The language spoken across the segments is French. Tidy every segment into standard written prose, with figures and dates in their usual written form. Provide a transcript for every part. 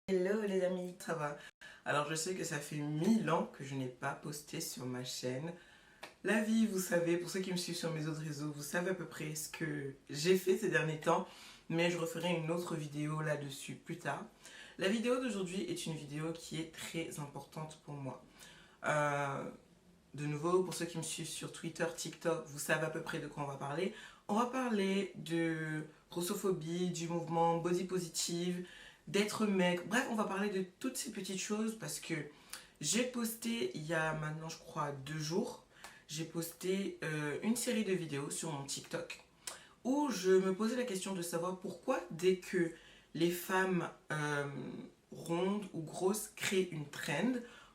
Hello les amis, ça va? Alors je sais que ça fait 1000 ans que je n'ai pas posté sur ma chaîne. La vie, vous savez, pour ceux qui me suivent sur mes autres réseaux, vous savez à peu près ce que j'ai fait ces derniers temps. Mais je referai une autre vidéo là-dessus plus tard. La vidéo d'aujourd'hui est une vidéo qui est très importante pour moi. Euh, de nouveau, pour ceux qui me suivent sur Twitter, TikTok, vous savez à peu près de quoi on va parler. On va parler de grossophobie, du mouvement body positive, d'être maigre. Bref, on va parler de toutes ces petites choses parce que j'ai posté il y a maintenant, je crois, 2 jours, j'ai posté une série de vidéos sur mon TikTok où je me posais la question de savoir pourquoi dès que les femmes rondes ou grosses créent une trend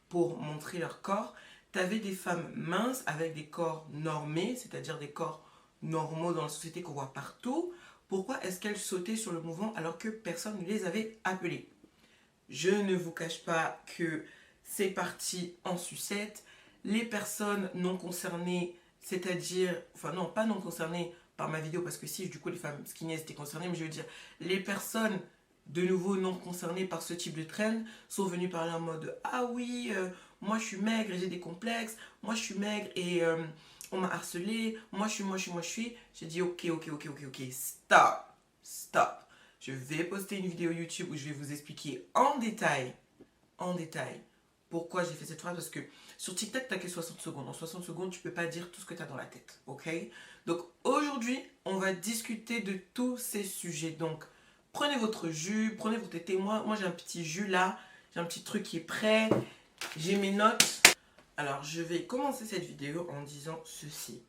pour montrer leur corps, t'avais des femmes minces avec des corps normés, c'est-à-dire des corps normaux dans la société qu'on voit partout. Pourquoi est-ce qu'elles sautaient sur le mouvement alors que personne ne les avait appelées? Je ne vous cache pas que c'est parti en sucette. Les personnes non concernées, c'est-à-dire, enfin non, pas non concernées par ma vidéo, parce que si, du coup, les femmes skinny étaient concernées, mais je veux dire, les personnes de nouveau non concernées par ce type de trend sont venues parler en mode ah oui, moi je suis maigre et j'ai des complexes, moi je suis maigre et on m'a harcelé, moi je suis. J'ai dit ok, stop, stop. Je vais poster une vidéo YouTube où je vais vous expliquer en détail, pourquoi j'ai fait cette phrase. Parce que sur TikTok, tu n'as que 60 secondes. En 60 secondes, tu ne peux pas dire tout ce que tu as dans la tête. Ok? Donc aujourd'hui, on va discuter de tous ces sujets. Donc prenez votre jus, prenez votre thé. Moi j'ai un petit jus là. J'ai un petit truc qui est prêt. J'ai mes notes. Alors je vais commencer cette vidéo en disant ceci,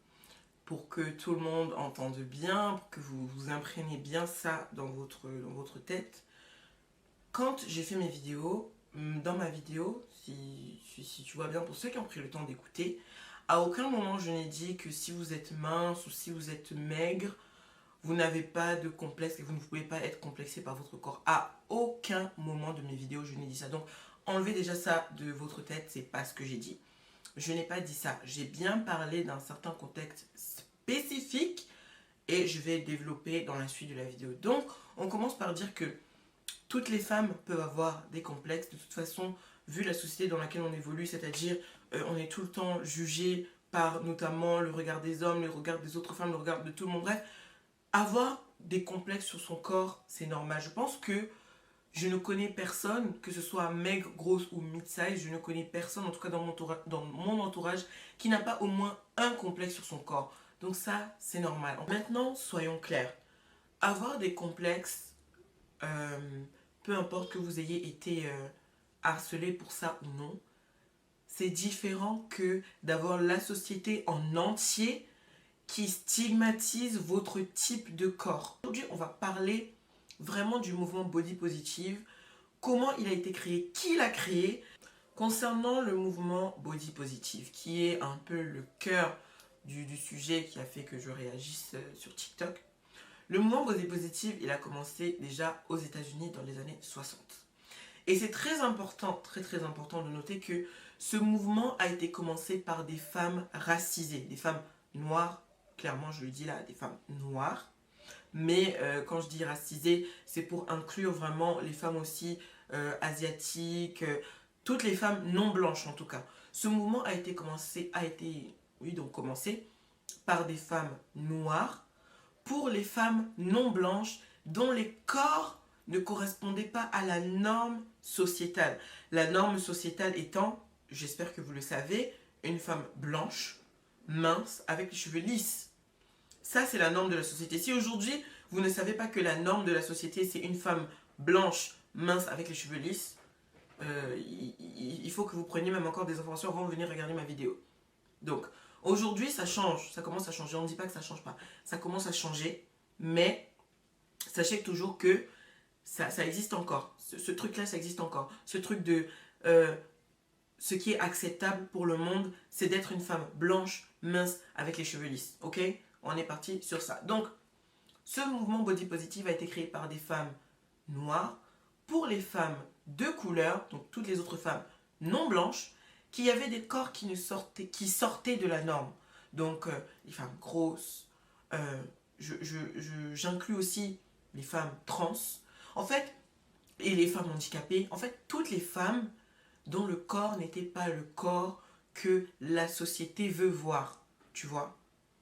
pour que tout le monde entende bien, pour que vous vous imprégnez bien ça dans votre tête. Quand j'ai fait mes vidéos, dans ma vidéo, si tu vois bien, pour ceux qui ont pris le temps d'écouter, à aucun moment je n'ai dit que si vous êtes mince ou si vous êtes maigre, vous n'avez pas de complexe et vous ne pouvez pas être complexé par votre corps. À aucun moment de mes vidéos je n'ai dit ça. Donc enlevez déjà ça de votre tête, c'est pas ce que j'ai dit. Je n'ai pas dit ça. J'ai bien parlé d'un certain contexte spécifique et je vais développer dans la suite de la vidéo. Donc on commence par dire que toutes les femmes peuvent avoir des complexes. De toute façon, vu la société dans laquelle on évolue, c'est-à-dire on est tout le temps jugé par notamment le regard des hommes, le regard des autres femmes, le regard de tout le monde. Bref, avoir des complexes sur son corps, c'est normal. Je pense que je ne connais personne, que ce soit maigre, grosse ou mid-size, je ne connais personne, en tout cas dans mon entourage, qui n'a pas au moins un complexe sur son corps. Donc ça, c'est normal. Maintenant, soyons clairs. Avoir des complexes, euh, peu importe que vous ayez été harcelé pour ça ou non, c'est différent que d'avoir la société en entier qui stigmatise votre type de corps. Aujourd'hui, on va parler vraiment du mouvement body positive, comment il a été créé, qui l'a créé. Concernant le mouvement body positive, qui est un peu le cœur du sujet qui a fait que je réagisse sur TikTok, le mouvement body positive, il a commencé déjà aux États-Unis dans les années 60. Et c'est très important, très important de noter que ce mouvement a été commencé par des femmes racisées, des femmes noires, clairement je le dis là, des femmes noires. Mais quand je dis racisées, c'est pour inclure vraiment les femmes aussi asiatiques, toutes les femmes non blanches en tout cas. Ce mouvement a été commencé par des femmes noires pour les femmes non blanches dont les corps ne correspondaient pas à la norme sociétale. La norme sociétale étant, j'espère que vous le savez, une femme blanche, mince, avec les cheveux lisses. Ça, c'est la norme de la société. Si aujourd'hui, vous ne savez pas que la norme de la société, c'est une femme blanche, mince, avec les cheveux lisses, il faut que vous preniez même encore des informations avant de venir regarder ma vidéo. Donc, aujourd'hui, ça change, ça commence à changer. On ne dit pas que ça ne change pas. Ça commence à changer, mais sachez toujours que ça existe encore. Ce truc-là, ça existe encore. Ce truc de ce qui est acceptable pour le monde, c'est d'être une femme blanche, mince, avec les cheveux lisses. Ok? On est parti sur ça. Donc, ce mouvement body positive a été créé par des femmes noires pour les femmes de couleur, donc toutes les autres femmes non blanches, qui avaient des corps qui sortaient de la norme. Donc, les femmes grosses, j'inclus aussi les femmes trans. En fait, et les femmes handicapées, en fait, toutes les femmes dont le corps n'était pas le corps que la société veut voir, tu vois.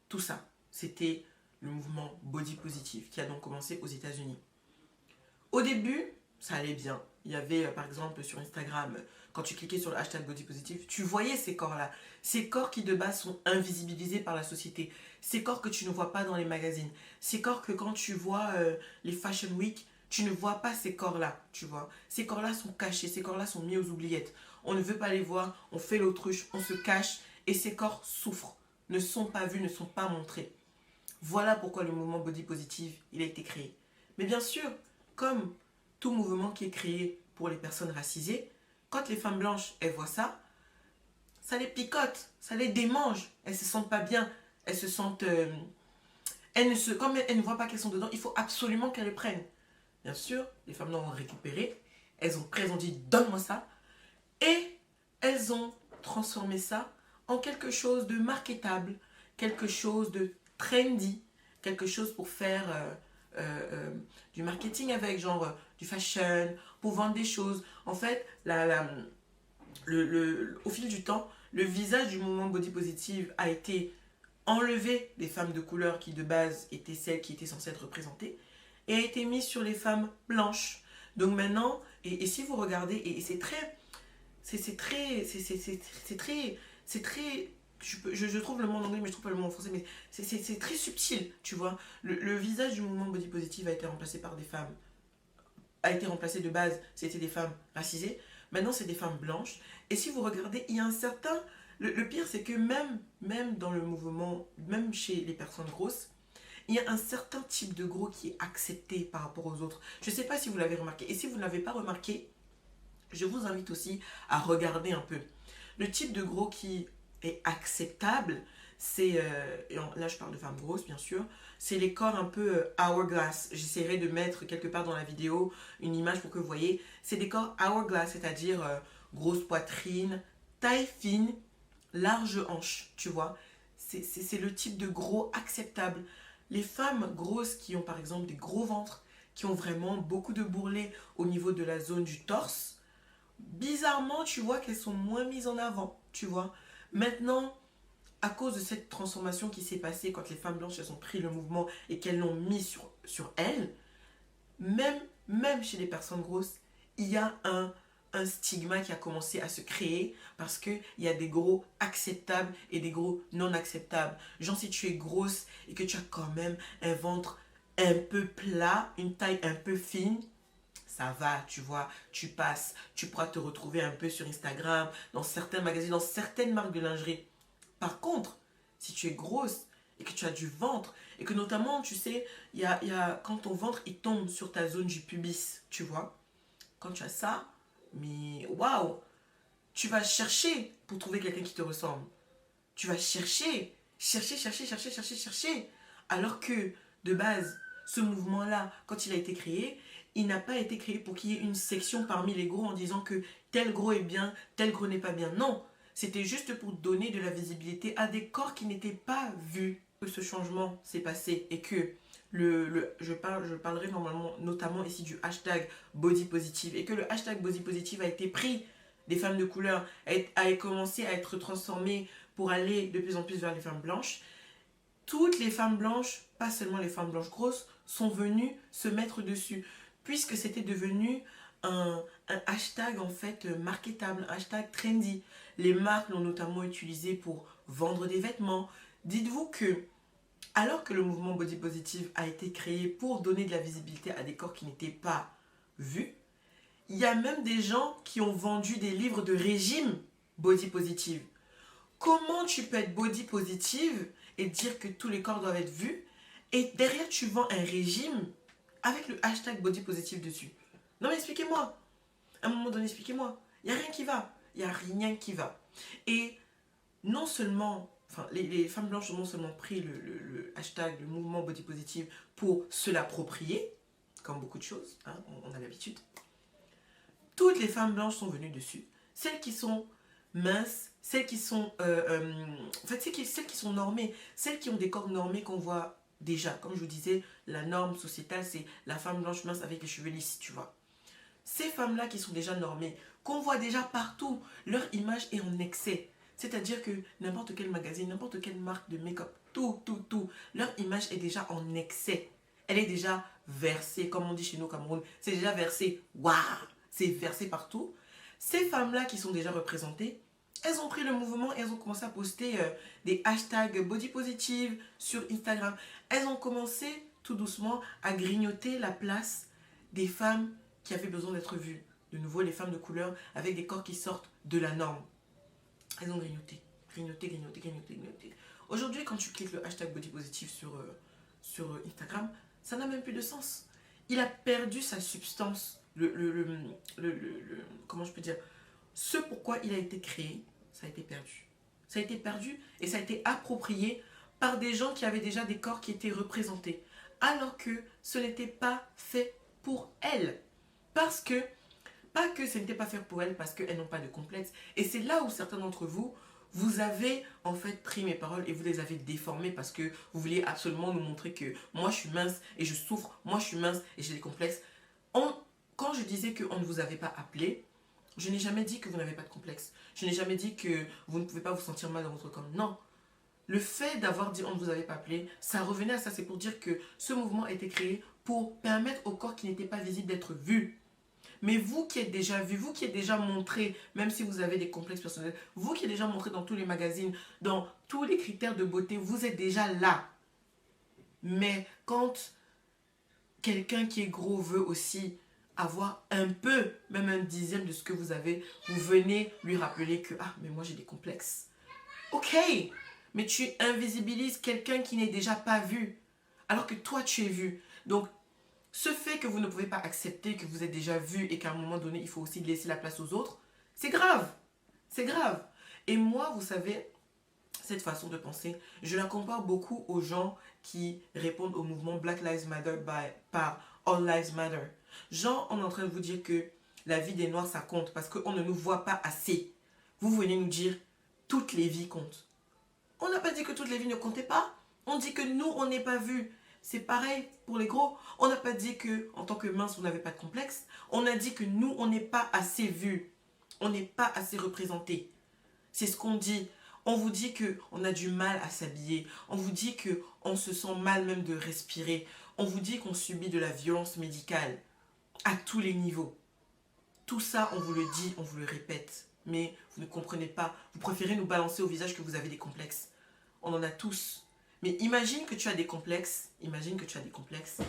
Tout ça, c'était le mouvement body positive qui a donc commencé aux États-Unis. Au début, ça allait bien. Il y avait, par exemple, sur Instagram, quand tu cliquais sur le hashtag body positive, tu voyais ces corps-là. Ces corps qui, de base, sont invisibilisés par la société. Ces corps que tu ne vois pas dans les magazines. Ces corps que, quand tu vois les Fashion Week, tu ne vois pas ces corps-là, tu vois. Ces corps-là sont cachés, ces corps-là sont mis aux oubliettes. On ne veut pas les voir, on fait l'autruche, on se cache, et ces corps souffrent, ne sont pas vus, ne sont pas montrés. Voilà pourquoi le mouvement body positive, il a été créé. Mais bien sûr, comme tout mouvement qui est créé pour les personnes racisées, quand les femmes blanches, elles voient ça, ça les picote, ça les démange. Elles se sentent pas bien, elles se sentent... comme elles ne voient pas qu'elles sont dedans, il faut absolument qu'elles le prennent. Bien sûr, les femmes noires ont récupéré, elles ont dit « donne-moi ça ». Et elles ont transformé ça en quelque chose de marketable, quelque chose de trendy, quelque chose pour faire du marketing avec, genre du fashion, pour vendre des choses. En fait, au fil du temps, le visage du mouvement body positive a été enlevé des femmes de couleur qui de base étaient celles qui étaient censées être représentées et a été mis sur les femmes blanches. Donc maintenant, et si vous regardez, et c'est très... C'est très... Je trouve le mot en anglais, mais je trouve pas le mot en français, mais c'est très subtil, tu vois. Le visage du mouvement body positive a été remplacé par des femmes, a été remplacé de base, c'était des femmes racisées. Maintenant, c'est des femmes blanches. Et si vous regardez, il y a un certain... Le pire, c'est que même dans le mouvement, même chez les personnes grosses, il y a un certain type de gros qui est accepté par rapport aux autres. Je ne sais pas si vous l'avez remarqué. Et si vous ne l'avez pas remarqué, je vous invite aussi à regarder un peu. Le type de gros qui est acceptable, c'est, là je parle de femmes grosses bien sûr, c'est les corps un peu hourglass. J'essaierai de mettre quelque part dans la vidéo une image pour que vous voyez. C'est des corps hourglass, c'est-à-dire grosse poitrine, taille fine, large hanche, tu vois. C'est le type de gros acceptable. Les femmes grosses qui ont par exemple des gros ventres, qui ont vraiment beaucoup de bourrelets au niveau de la zone du torse, bizarrement, tu vois qu'elles sont moins mises en avant, tu vois. Maintenant, à cause de cette transformation qui s'est passée quand les femmes blanches, elles ont pris le mouvement et qu'elles l'ont mis sur elles, même chez les personnes grosses, il y a un stigma qui a commencé à se créer parce qu'il y a des gros acceptables et des gros non acceptables. Genre, si tu es grosse et que tu as quand même un ventre un peu plat, une taille un peu fine, ça va, tu vois, tu passes, tu pourras te retrouver un peu sur Instagram, dans certains magazines, dans certaines marques de lingerie. Par contre, si tu es grosse et que tu as du ventre, et que notamment, tu sais, quand ton ventre il tombe sur ta zone du pubis, tu vois, quand tu as ça, mais waouh, tu vas chercher pour trouver quelqu'un qui te ressemble. Tu vas chercher. Alors que, de base, ce mouvement-là, quand il a été créé, il n'a pas été créé pour qu'il y ait une section parmi les gros en disant que tel gros est bien, tel gros n'est pas bien. Non, c'était juste pour donner de la visibilité à des corps qui n'étaient pas vus. Que ce changement s'est passé et que je parlerai normalement notamment ici du hashtag body positive et que le hashtag body positive a été pris des femmes de couleur, a commencé à être transformé pour aller de plus en plus vers les femmes blanches. Toutes les femmes blanches, pas seulement les femmes blanches grosses, sont venues se mettre dessus puisque c'était devenu un hashtag en fait marketable, un hashtag trendy. Les marques l'ont notamment utilisé pour vendre des vêtements. Dites-vous que, alors que le mouvement body positive a été créé pour donner de la visibilité à des corps qui n'étaient pas vus, il y a même des gens qui ont vendu des livres de régime body positive. Comment tu peux être body positive et dire que tous les corps doivent être vus et derrière tu vends un régime avec le hashtag body positive dessus? Non mais expliquez-moi. À un moment donné, expliquez-moi. Il n'y a rien qui va. Il n'y a rien qui va. Et non seulement, enfin, les femmes blanches ont non seulement pris le hashtag, le mouvement body positive pour se l'approprier, comme beaucoup de choses, hein, on a l'habitude. Toutes les femmes blanches sont venues dessus. Celles qui sont minces, celles qui sont, en fait, celles qui sont normées, celles qui ont des corps normés qu'on voit déjà. Comme je vous disais, la norme sociétale, c'est la femme blanche mince avec les cheveux lisses, tu vois. Ces femmes-là qui sont déjà normées, qu'on voit déjà partout, leur image est en excès. C'est-à-dire que n'importe quel magazine, n'importe quelle marque de make-up, tout, leur image est déjà en excès. Elle est déjà versée, comme on dit chez nous au Cameroun, c'est déjà versé, waouh, c'est versé partout. Ces femmes-là qui sont déjà représentées, elles ont pris le mouvement et elles ont commencé à poster des hashtags body positive sur Instagram. Elles ont commencé tout doucement à grignoter la place des femmes qui avaient besoin d'être vues. De nouveau, les femmes de couleur avec des corps qui sortent de la norme. Elles ont grignoté. Aujourd'hui, quand tu cliques le hashtag body positive sur Instagram, ça n'a même plus de sens. Il a perdu sa substance. Comment je peux dire, ce pourquoi il a été créé, ça a été perdu. Ça a été perdu et ça a été approprié par des gens qui avaient déjà des corps qui étaient représentés. Alors que ce n'était pas fait pour elles. Parce que, pas que ce n'était pas fait pour elles, parce qu'elles n'ont pas de complexe. Et c'est là où certains d'entre vous, vous avez en fait pris mes paroles et vous les avez déformées parce que vous vouliez absolument nous montrer que moi je suis mince et je souffre, moi je suis mince et j'ai des complexes. Quand je disais qu'on ne vous avait pas appelé, je n'ai jamais dit que vous n'avez pas de complexe. Je n'ai jamais dit que vous ne pouvez pas vous sentir mal dans votre corps. Non. Le fait d'avoir dit on ne vous avait pas appelé, ça revenait à ça. C'est pour dire que ce mouvement a été créé pour permettre au corps qui n'était pas visible d'être vu. Mais vous qui êtes déjà vu, vous qui êtes déjà montré, même si vous avez des complexes personnels, vous qui êtes déjà montré dans tous les magazines, dans tous les critères de beauté, vous êtes déjà là. Mais quand quelqu'un qui est gros veut aussi avoir un peu, même un dixième de ce que vous avez, vous venez lui rappeler que « Ah, mais moi j'ai des complexes. » Ok, mais tu invisibilises quelqu'un qui n'est déjà pas vu, alors que toi tu es vu. Donc, ce fait que vous ne pouvez pas accepter que vous êtes déjà vu et qu'à un moment donné, il faut aussi laisser la place aux autres, c'est grave. C'est grave. Et moi, vous savez, cette façon de penser, je la compare beaucoup aux gens qui répondent au mouvement Black Lives Matter par All Lives Matter. Genre, on est en train de vous dire que la vie des Noirs, ça compte parce qu'on ne nous voit pas assez. Vous venez nous dire, toutes les vies comptent. On n'a pas dit que toutes les vies ne comptaient pas. On dit que nous, on n'est pas vus. C'est pareil pour les gros. On n'a pas dit que, en tant que mince, vous n'avez pas de complexe. On a dit que nous, on n'est pas assez vus. On n'est pas assez représentés. C'est ce qu'on dit. On vous dit qu'on a du mal à s'habiller. On vous dit qu'on se sent mal même de respirer. On vous dit qu'on subit de la violence médicale à tous les niveaux. Tout ça, on vous le dit, on vous le répète. Mais vous ne comprenez pas. Vous préférez nous balancer au visage que vous avez des complexes. On en a tous. Mais imagine que tu as des complexes, imagine que tu as des complexes,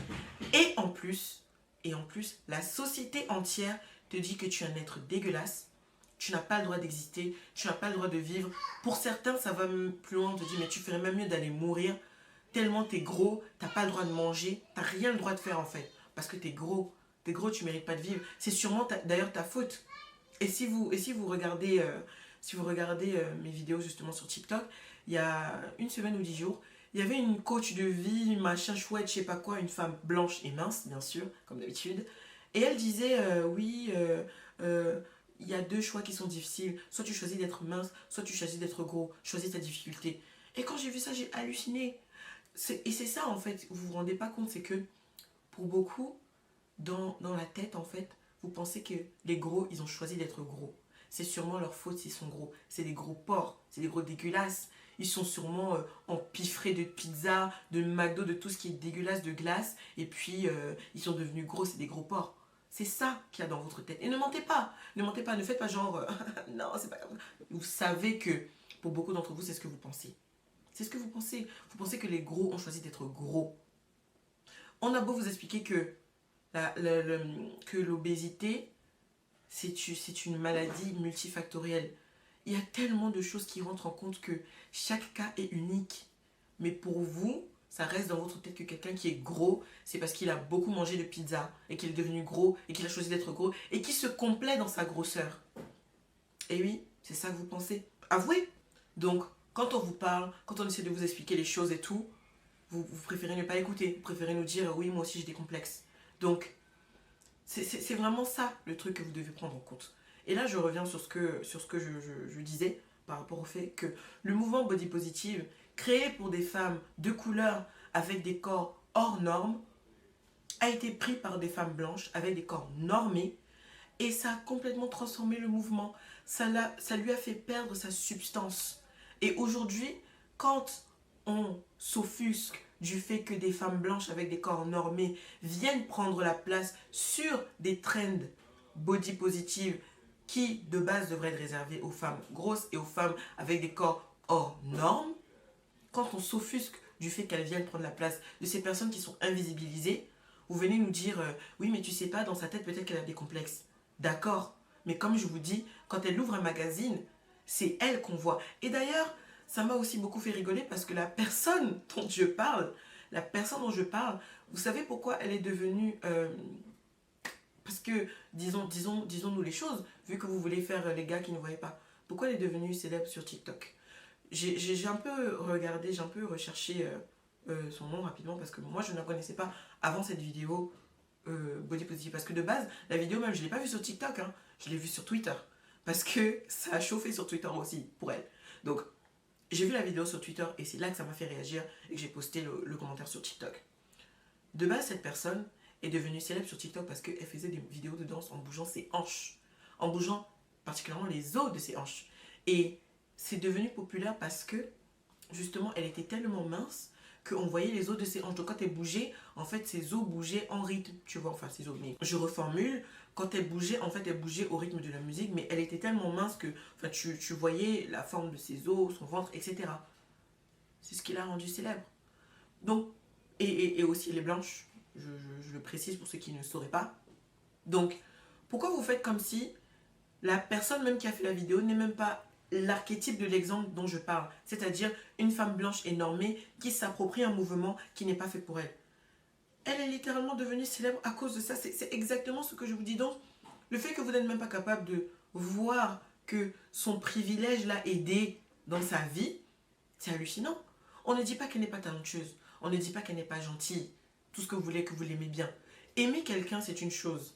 et en plus, la société entière te dit que tu es un être dégueulasse, tu n'as pas le droit d'exister, tu n'as pas le droit de vivre. Pour certains, ça va plus loin, on te dit, mais tu ferais même mieux d'aller mourir, tellement t'es gros, t'as pas le droit de manger, t'as rien le droit de faire en fait, parce que t'es gros, tu mérites pas de vivre. C'est sûrement d'ailleurs ta faute. Et si vous regardez, mes vidéos justement sur TikTok, il y a une semaine ou 10 jours, il y avait une coach de vie, machin chouette, je sais pas quoi, une femme blanche et mince, bien sûr, comme d'habitude. Et elle disait, il y a deux choix qui sont difficiles. Soit tu choisis d'être mince, soit tu choisis d'être gros. Choisis ta difficulté. Et quand j'ai vu ça, j'ai halluciné. Et c'est ça, en fait, vous vous rendez pas compte, c'est que pour beaucoup, dans la tête, en fait, vous pensez que les gros, ils ont choisi d'être gros. C'est sûrement leur faute s'ils sont gros. C'est des gros porcs, c'est des gros dégueulasses. Ils sont sûrement empiffrés de pizza, de McDo, de tout ce qui est dégueulasse de glace. Et puis, ils sont devenus gros, c'est des gros porcs. C'est ça qu'il y a dans votre tête. Et ne mentez pas. Ne mentez pas. Ne faites pas genre, non, c'est pas comme ça. Vous savez que, pour beaucoup d'entre vous, c'est ce que vous pensez. C'est ce que vous pensez. Vous pensez que les gros ont choisi d'être gros. On a beau vous expliquer que l'obésité, c'est une maladie multifactorielle. Il y a tellement de choses qui rentrent en compte que chaque cas est unique. Mais pour vous, ça reste dans votre tête que quelqu'un qui est gros, c'est parce qu'il a beaucoup mangé de pizza et qu'il est devenu gros et qu'il a choisi d'être gros et qu'il se complaît dans sa grosseur. Et oui, c'est ça que vous pensez. Avouez. Donc, quand on vous parle, quand on essaie de vous expliquer les choses et tout, vous préférez ne pas écouter. Vous préférez nous dire, oui, moi aussi j'ai des complexes. Donc, c'est vraiment ça le truc que vous devez prendre en compte. Et là, je reviens sur ce que je disais par rapport au fait que le mouvement Body Positive, créé pour des femmes de couleur avec des corps hors normes, a été pris par des femmes blanches avec des corps normés, Et ça a complètement transformé le mouvement. Ça lui a fait perdre sa substance. Et aujourd'hui, quand on s'offusque du fait que des femmes blanches avec des corps normés viennent prendre la place sur des trends body positive qui de base devraient être réservés aux femmes grosses et aux femmes avec des corps hors normes, quand on s'offusque du fait qu'elles viennent prendre la place de ces personnes qui sont invisibilisées, vous venez nous dire oui mais tu sais pas, dans sa tête peut-être qu'elle a des complexes. D'accord, mais comme je vous dis, quand elle ouvre un magazine, c'est elle qu'on voit. Et d'ailleurs, ça m'a aussi beaucoup fait rigoler parce que la personne dont je parle, vous savez pourquoi elle est devenue... parce que, disons-nous les choses, vu que vous voulez faire les gars qui ne voyaient pas, pourquoi elle est devenue célèbre sur TikTok? J'ai un peu regardé, j'ai un peu recherché son nom rapidement parce que moi je ne la connaissais pas avant cette vidéo body positive. Parce que de base, la vidéo même, je ne l'ai pas vue sur TikTok, hein, je l'ai vue sur Twitter. Parce que ça a chauffé sur Twitter aussi pour elle. Donc, j'ai vu la vidéo sur Twitter et c'est là que ça m'a fait réagir et que j'ai posté le commentaire sur TikTok. De base, cette personne est devenue célèbre sur TikTok parce qu'elle faisait des vidéos de danse en bougeant ses hanches. En bougeant particulièrement les os de ses hanches. Et c'est devenu populaire parce que, justement, elle était tellement mince qu'on voyait les os de ses hanches. Donc quand elle bougeait, en fait, ses os bougeaient en rythme. Tu vois, enfin, ses os. Mais je reformule. Quand elle bougeait, en fait, elle bougeait au rythme de la musique. Mais elle était tellement mince que enfin, tu voyais la forme de ses os, son ventre, etc. C'est ce qui l'a rendue célèbre. Donc, et aussi elle est blanche. Je le précise pour ceux qui ne sauraient pas. Donc, pourquoi vous faites comme si la personne même qui a fait la vidéo n'est même pas l'archétype de l'exemple dont je parle, c'est-à-dire une femme blanche et normée qui s'approprie un mouvement qui n'est pas fait pour elle. Elle est littéralement devenue célèbre à cause de ça. C'est exactement ce que je vous dis. Donc, le fait que vous n'êtes même pas capable de voir que son privilège l'a aidée dans sa vie, c'est hallucinant. On ne dit pas qu'elle n'est pas talentueuse. On ne dit pas qu'elle n'est pas gentille. Tout ce que vous voulez, que vous l'aimez bien. Aimer quelqu'un, c'est une chose.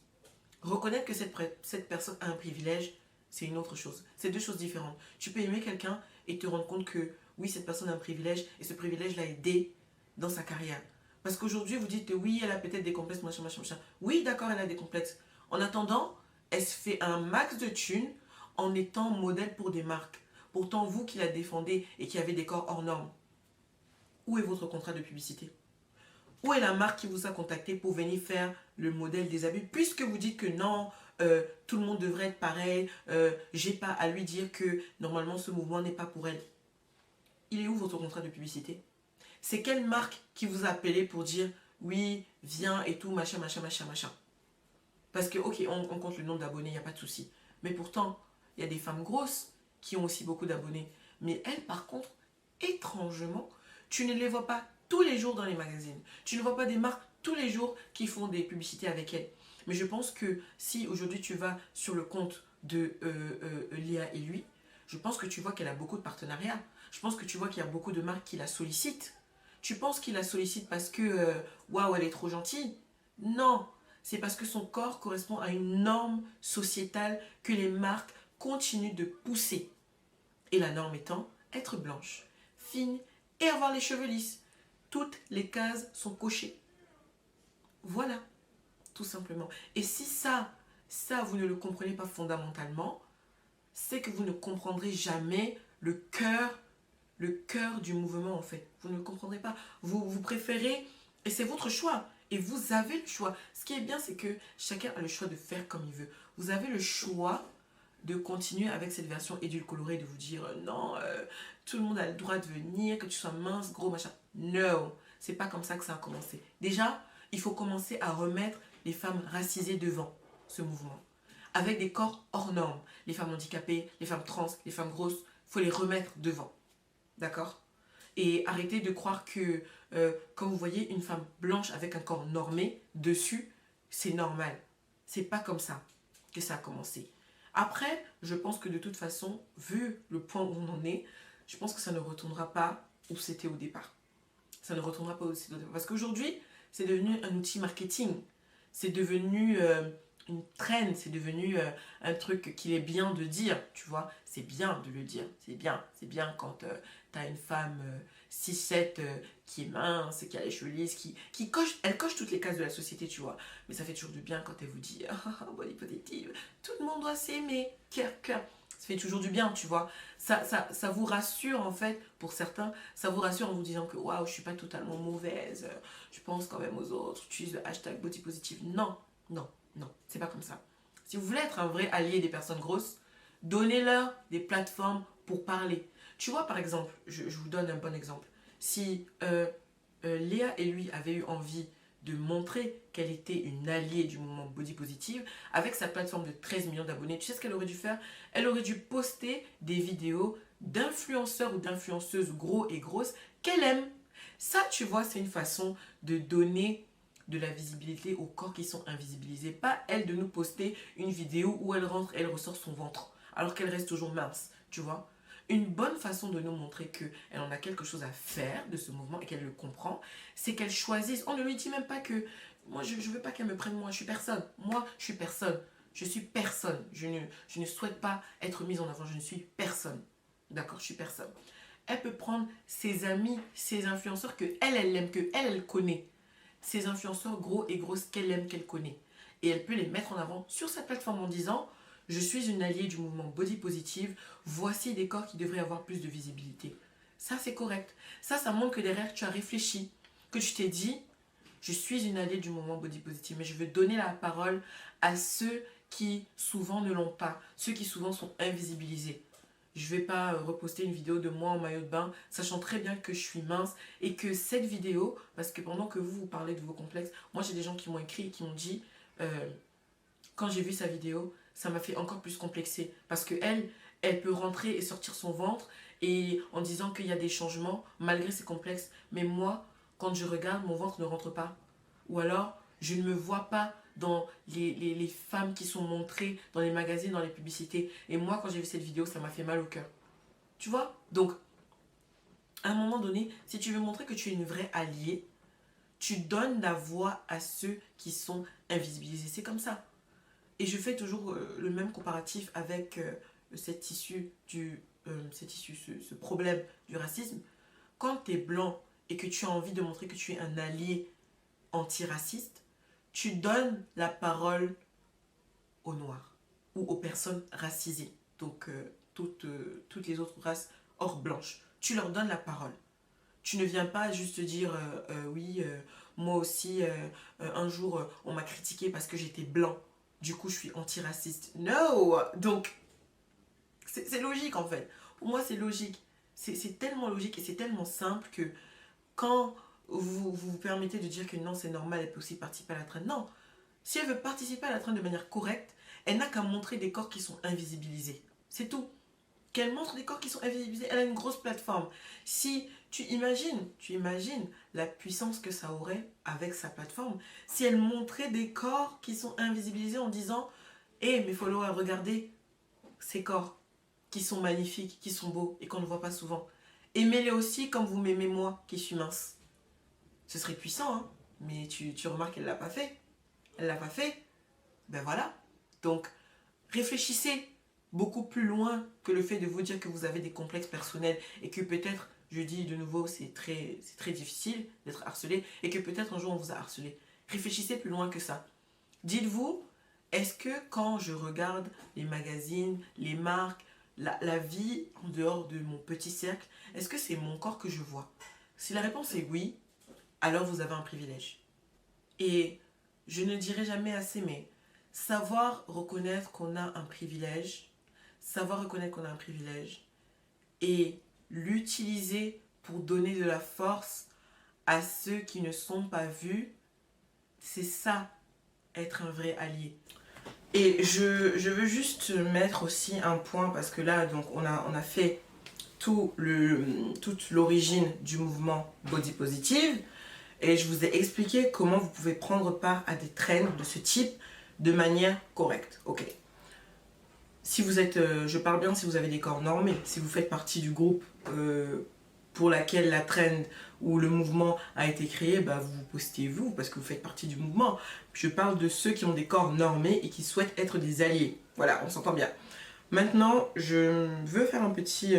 Reconnaître que cette personne a un privilège, c'est une autre chose. C'est deux choses différentes. Tu peux aimer quelqu'un et te rendre compte que oui, cette personne a un privilège et ce privilège l'a aidé dans sa carrière. Parce qu'aujourd'hui, vous dites oui, elle a peut-être des complexes, machin, machin, machin. Oui, d'accord, elle a des complexes. En attendant, elle se fait un max de thunes en étant modèle pour des marques. Pourtant, vous qui la défendez et qui avez des corps hors normes, où est votre contrat de publicité? Où est la marque qui vous a contacté pour venir faire le modèle des abus? Puisque vous dites que non, tout le monde devrait être pareil, j'ai pas à lui dire que normalement ce mouvement n'est pas pour elle. Il est où votre contrat de publicité? C'est quelle marque qui vous a appelé pour dire oui, viens et tout, machin, machin, machin, machin? Parce que, ok, on compte le nombre d'abonnés, il n'y a pas de souci. Mais pourtant, il y a des femmes grosses qui ont aussi beaucoup d'abonnés. Mais elles, par contre, étrangement, tu ne les vois pas tous les jours dans les magazines. Tu ne vois pas des marques tous les jours qui font des publicités avec elles. Mais je pense que si aujourd'hui tu vas sur le compte de Léa et lui, je pense que tu vois qu'elle a beaucoup de partenariats. Je pense que tu vois qu'il y a beaucoup de marques qui la sollicitent. Tu penses qu'ils la sollicitent parce que waouh, elle est trop gentille? Non, c'est parce que son corps correspond à une norme sociétale que les marques continuent de pousser. Et la norme étant être blanche, fine et avoir les cheveux lisses. Toutes les cases sont cochées. Voilà, tout simplement. Et si ça vous ne le comprenez pas fondamentalement, c'est que vous ne comprendrez jamais le cœur du mouvement en fait. Vous ne le comprendrez pas. Vous préférez, et c'est votre choix. Et vous avez le choix. Ce qui est bien, c'est que chacun a le choix de faire comme il veut. Vous avez le choix de continuer avec cette version édulcorée, de vous dire non, tout le monde a le droit de venir, que tu sois mince, gros, machin. Non, c'est pas comme ça que ça a commencé. Déjà, il faut commencer à remettre les femmes racisées devant ce mouvement. Avec des corps hors normes. Les femmes handicapées, les femmes trans, les femmes grosses, il faut les remettre devant. D'accord? Et arrêtez de croire que quand vous voyez une femme blanche avec un corps normé dessus, c'est normal. C'est pas comme ça que ça a commencé. Après, je pense que de toute façon, vu le point où on en est, je pense que ça ne retournera pas où c'était au départ. Ça ne retournera pas où c'était au départ. Parce qu'aujourd'hui, c'est devenu un outil marketing. C'est devenu une trend, c'est devenu un truc qu'il est bien de dire, tu vois. C'est bien de le dire, c'est bien quand tu as une femme 6-7 qui est mince, qui a les cheveux lisses, elle coche toutes les cases de la société, tu vois. Mais ça fait toujours du bien quand elle vous dit body positive, tout le monde doit s'aimer, cœur, cœur. Ça fait toujours du bien, tu vois. Ça vous rassure en fait, pour certains, ça vous rassure en vous disant que waouh, je suis pas totalement mauvaise, je pense quand même aux autres, j'utilise le hashtag body positive. Non, non, non, c'est pas comme ça. Si vous voulez être un vrai allié des personnes grosses, donnez-leur des plateformes pour parler. Tu vois, par exemple, je vous donne un bon exemple. Si Léa et lui avaient eu envie de montrer qu'elle était une alliée du mouvement body positive, avec sa plateforme de 13 millions d'abonnés, tu sais ce qu'elle aurait dû faire? Elle aurait dû poster des vidéos d'influenceurs ou d'influenceuses gros et grosses qu'elle aime. Ça, tu vois, c'est une façon de donner de la visibilité aux corps qui sont invisibilisés. Pas elle de nous poster une vidéo où elle rentre et elle ressort son ventre, alors qu'elle reste toujours mince, tu vois. Une bonne façon de nous montrer qu'elle en a quelque chose à faire de ce mouvement et qu'elle le comprend, c'est qu'elle choisisse. On ne lui dit même pas que moi je ne veux pas qu'elle me prenne, moi je suis personne. Moi je suis personne. Je suis personne. Je ne souhaite pas être mise en avant. Je ne suis personne. D'accord, je suis personne. Elle peut prendre ses amis, ses influenceurs que elle aime, que elle connaît. Ses influenceurs gros et grosses qu'elle aime, qu'elle connaît. Et elle peut les mettre en avant sur sa plateforme en disant: je suis une alliée du mouvement body positive, voici des corps qui devraient avoir plus de visibilité. Ça, c'est correct. Ça montre que derrière, tu as réfléchi, que tu t'es dit: je suis une alliée du mouvement body positive, mais je veux donner la parole à ceux qui souvent ne l'ont pas, ceux qui souvent sont invisibilisés. Je ne vais pas reposter une vidéo de moi en maillot de bain, sachant très bien que je suis mince et que cette vidéo, parce que pendant que vous parlez de vos complexes, moi j'ai des gens qui m'ont écrit et qui m'ont dit, quand j'ai vu sa vidéo, ça m'a fait encore plus complexer. Parce qu'elle, elle peut rentrer et sortir son ventre et en disant qu'il y a des changements malgré ses complexes. Mais moi, quand je regarde, mon ventre ne rentre pas. Ou alors, je ne me vois pas dans les femmes qui sont montrées dans les magazines, dans les publicités. Et moi, quand j'ai vu cette vidéo, ça m'a fait mal au cœur. Tu vois? Donc, à un moment donné, si tu veux montrer que tu es une vraie alliée, tu donnes la voix à ceux qui sont invisibilisés. C'est comme ça. Et je fais toujours le même comparatif avec cette issue, ce problème du racisme. Quand tu es blanc et que tu as envie de montrer que tu es un allié antiraciste, tu donnes la parole aux noirs ou aux personnes racisées. Donc toutes les autres races hors blanches. Tu leur donnes la parole. Tu ne viens pas juste dire oui, moi aussi, un jour, on m'a critiqué parce que j'étais blanc. Du coup, je suis antiraciste. No! Donc, c'est logique en fait. Pour moi, c'est logique. C'est tellement logique et c'est tellement simple que quand vous permettez de dire que non, c'est normal, elle peut aussi participer à la traîne. Non. Si elle veut participer à la traîne de manière correcte, elle n'a qu'à montrer des corps qui sont invisibilisés. C'est tout. Qu'elle montre des corps qui sont invisibilisés, elle a une grosse plateforme. Si tu imagines la puissance que ça aurait avec sa plateforme, si elle montrait des corps qui sont invisibilisés en disant: hé, mes followers, regardez ces corps qui sont magnifiques, qui sont beaux et qu'on ne voit pas souvent. Aimez-les aussi comme vous m'aimez moi, qui suis mince. Ce serait puissant, hein, mais tu remarques qu'elle ne l'a pas fait. Elle ne l'a pas fait. Ben voilà. Donc, réfléchissez beaucoup plus loin que le fait de vous dire que vous avez des complexes personnels et que peut-être, je dis de nouveau, c'est très difficile d'être harcelé et que peut-être un jour on vous a harcelé. Réfléchissez plus loin que ça. Dites-vous, est-ce que quand je regarde les magazines, les marques, la vie en dehors de mon petit cercle, est-ce que c'est mon corps que je vois? Si la réponse est oui, alors vous avez un privilège. Et je ne dirai jamais assez, mais savoir reconnaître qu'on a un privilège, et l'utiliser pour donner de la force à ceux qui ne sont pas vus, c'est ça, être un vrai allié. Et je veux juste mettre aussi un point, parce que là, donc, on a fait toute l'origine du mouvement Body Positive, et je vous ai expliqué comment vous pouvez prendre part à des trends de ce type de manière correcte. Ok. Si vous êtes, je parle bien si vous avez des corps normés, si vous faites partie du groupe pour laquelle la trend ou le mouvement a été créé, bah vous postez vous parce que vous faites partie du mouvement. Je parle de ceux qui ont des corps normés et qui souhaitent être des alliés. Voilà, on s'entend bien. Maintenant, je veux faire un petit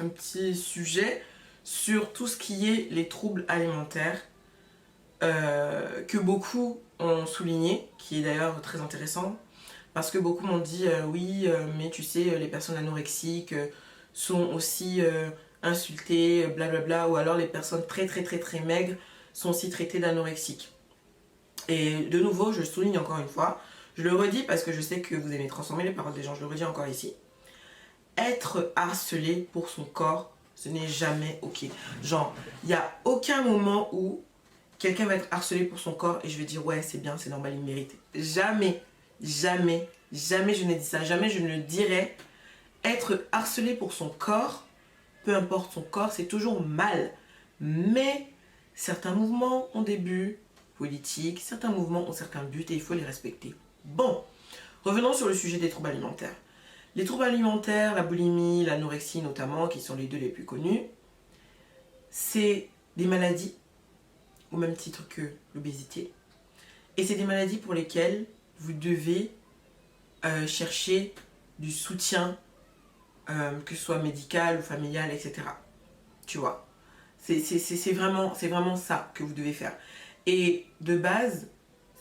un petit sujet sur tout ce qui est les troubles alimentaires que beaucoup ont souligné, qui est d'ailleurs très intéressant, parce que beaucoup m'ont dit oui, mais tu sais, les personnes anorexiques sont aussi insultées, blablabla, ou alors les personnes très très très très maigres sont aussi traitées d'anorexie. Et de nouveau, je souligne encore une fois, je le redis parce que je sais que vous aimez transformer les paroles des gens, je le redis encore ici. Être harcelé pour son corps, ce n'est jamais ok. Genre, il n'y a aucun moment où quelqu'un va être harcelé pour son corps et je vais dire ouais, c'est bien, c'est normal, il mérite. Jamais, jamais, jamais je n'ai dit ça, jamais je ne le dirai. Être harcelé pour son corps, peu importe son corps, c'est toujours mal. Mais certains mouvements ont des buts politiques, certains mouvements ont certains buts et il faut les respecter. Bon, revenons sur le sujet des troubles alimentaires. Les troubles alimentaires, la boulimie, l'anorexie notamment, qui sont les deux les plus connus, c'est des maladies, au même titre que l'obésité. Et c'est des maladies pour lesquelles vous devez chercher du soutien, que ce soit médical ou familial, etc. Tu vois, c'est vraiment ça que vous devez faire. Et de base,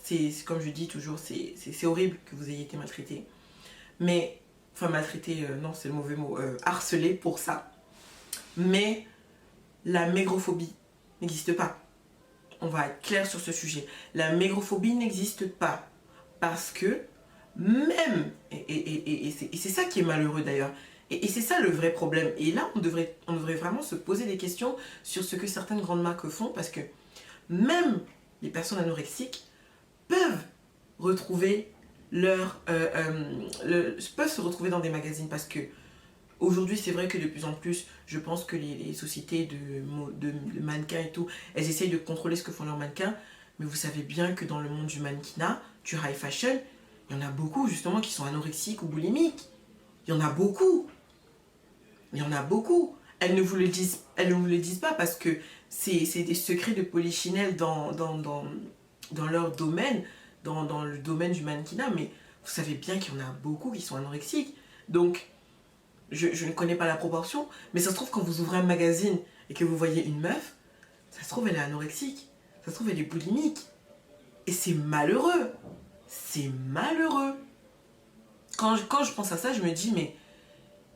c'est comme je dis toujours, c'est horrible que vous ayez été maltraité. Mais, enfin maltraité, non c'est le mauvais mot, harcelé pour ça. Mais la maigrophobie n'existe pas. On va être clair sur ce sujet. La maigrophobie n'existe pas. Parce que même, et c'est ça qui est malheureux d'ailleurs, et c'est ça le vrai problème. Et là, on devrait vraiment se poser des questions sur ce que certaines grandes marques font, parce que même les personnes anorexiques peuvent retrouver peuvent se retrouver dans des magazines, parce que aujourd'hui, c'est vrai que de plus en plus, je pense que les sociétés de mannequins et tout, elles essayent de contrôler ce que font leurs mannequins, mais vous savez bien que dans le monde du mannequinat, du high fashion, il y en a beaucoup justement qui sont anorexiques ou boulimiques. Il y en a beaucoup. Il y en a beaucoup. Elles ne vous le disent pas parce que c'est des secrets de polichinelle dans leur domaine, dans le domaine du mannequinat, mais vous savez bien qu'il y en a beaucoup qui sont anorexiques. Donc, je ne connais pas la proportion, mais ça se trouve quand vous ouvrez un magazine et que vous voyez une meuf, ça se trouve elle est anorexique, ça se trouve elle est boulimique. Et c'est malheureux. C'est malheureux. Quand je pense à ça, je me dis, mais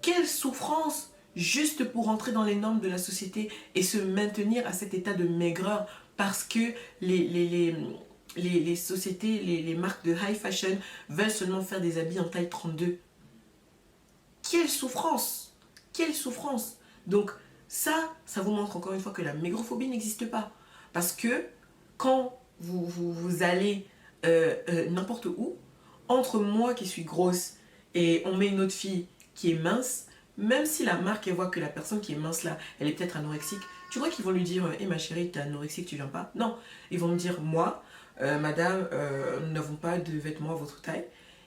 quelle souffrance juste pour entrer dans les normes de la société et se maintenir à cet état de maigreur parce que les sociétés, les marques de high fashion veulent seulement faire des habits en taille 32. Quelle souffrance! Quelle souffrance! Donc ça vous montre encore une fois que la maigrophobie n'existe pas. Parce que quand vous allez n'importe où, entre moi qui suis grosse et on met une autre fille qui est mince, même si la marque elle voit que la personne qui est mince là, elle est peut-être anorexique, tu crois qu'ils vont lui dire « Eh ma chérie, t'es anorexique, tu viens pas ?» Non, ils vont me dire « Moi, madame, nous n'avons pas de vêtements à votre taille. »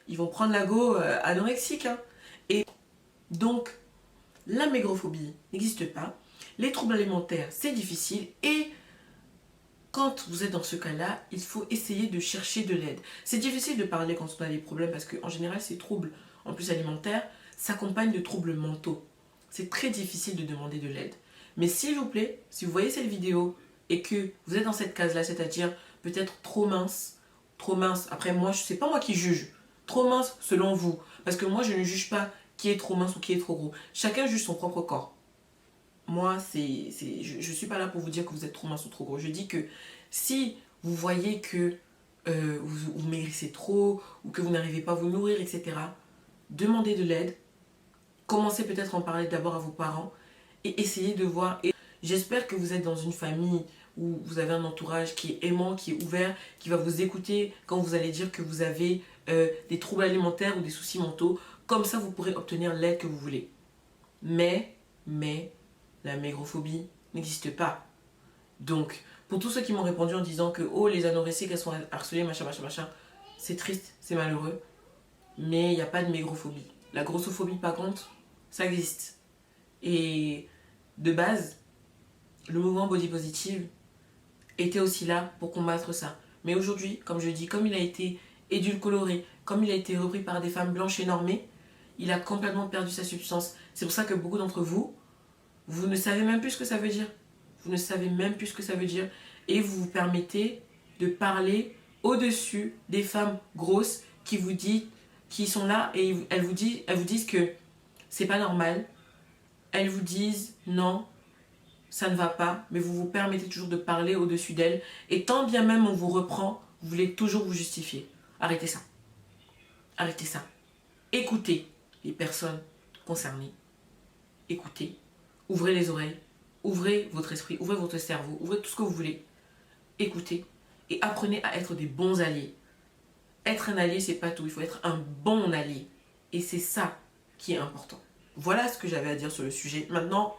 Ils vont prendre la go anorexique. Hein. Et donc, la maigrophobie n'existe pas. Les troubles alimentaires, c'est difficile. Et quand vous êtes dans ce cas-là, il faut essayer de chercher de l'aide. C'est difficile de parler quand on a des problèmes parce qu'en général, ces troubles, en plus alimentaires, s'accompagnent de troubles mentaux. C'est très difficile de demander de l'aide. Mais s'il vous plaît, si vous voyez cette vidéo et que vous êtes dans cette case-là, c'est-à-dire peut-être trop mince, après moi, c'est pas moi qui juge, trop mince selon vous. Parce que moi, je ne juge pas qui est trop mince ou qui est trop gros. Chacun juge son propre corps. Moi, je ne suis pas là pour vous dire que vous êtes trop mince ou trop gros. Je dis que si vous voyez que vous maigrissez trop ou que vous n'arrivez pas à vous nourrir, etc., demandez de l'aide. Commencez peut-être à en parler d'abord à vos parents et essayez de voir. Et j'espère que vous êtes dans une famille où vous avez un entourage qui est aimant, qui est ouvert, qui va vous écouter quand vous allez dire que vous avez des troubles alimentaires ou des soucis mentaux. Comme ça, vous pourrez obtenir l'aide que vous voulez. Mais, la maigrophobie n'existe pas. Donc, pour tous ceux qui m'ont répondu en disant que oh, les anorexiques, elles sont harcelées, machin, c'est triste, c'est malheureux. Mais il n'y a pas de maigrophobie. La grossophobie, par contre, ça existe. Et de base, le mouvement body positive était aussi là pour combattre ça. Mais aujourd'hui, comme je dis, comme il a été édulcoré, comme il a été repris par des femmes blanches et normées, il a complètement perdu sa substance. C'est pour ça que beaucoup d'entre vous vous ne savez même plus ce que ça veut dire. Vous ne savez même plus ce que ça veut dire. Et vous vous permettez de parler au-dessus des femmes grosses qui sont là et elles vous disent que c'est pas normal. Elles vous disent non, ça ne va pas, mais vous vous permettez toujours de parler au-dessus d'elles. Et tant bien même on vous reprend, vous voulez toujours vous justifier. Arrêtez ça. Arrêtez ça. Écoutez les personnes concernées. Écoutez. Ouvrez les oreilles. Ouvrez votre esprit. Ouvrez votre cerveau. Ouvrez tout ce que vous voulez. Écoutez. Et apprenez à être des bons alliés. Être un allié, c'est pas tout. Il faut être un bon allié. Et c'est ça qui est important. Voilà ce que j'avais à dire sur le sujet. Maintenant,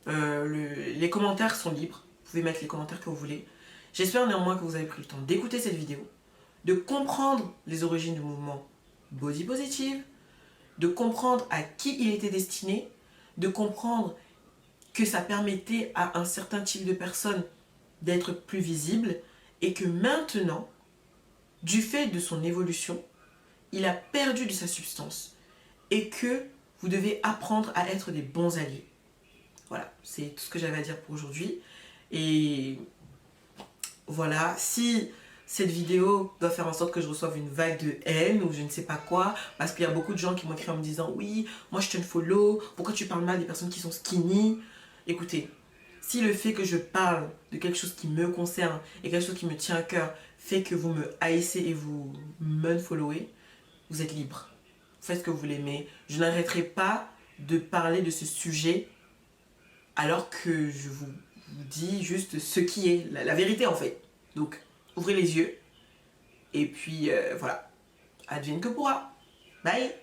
les commentaires sont libres. Vous pouvez mettre les commentaires que vous voulez. J'espère néanmoins que vous avez pris le temps d'écouter cette vidéo, de comprendre les origines du mouvement Body Positive, de comprendre à qui il était destiné, de comprendre que ça permettait à un certain type de personnes d'être plus visible et que maintenant, du fait de son évolution, il a perdu de sa substance et que vous devez apprendre à être des bons alliés. Voilà, c'est tout ce que j'avais à dire pour aujourd'hui. Et voilà, si cette vidéo doit faire en sorte que je reçoive une vague de haine ou je ne sais pas quoi, parce qu'il y a beaucoup de gens qui m'ont écrit en me disant « Oui, moi je te follow, pourquoi tu parles mal des personnes qui sont skinny ?» Écoutez, si le fait que je parle de quelque chose qui me concerne et quelque chose qui me tient à cœur fait que vous me haïssez et vous m'unfollowez, vous êtes libre. Faites ce que vous voulez, mais je n'arrêterai pas de parler de ce sujet alors que je vous dis juste ce qui est, la vérité en fait. Donc, ouvrez les yeux et puis voilà, advienne que pourra. Bye.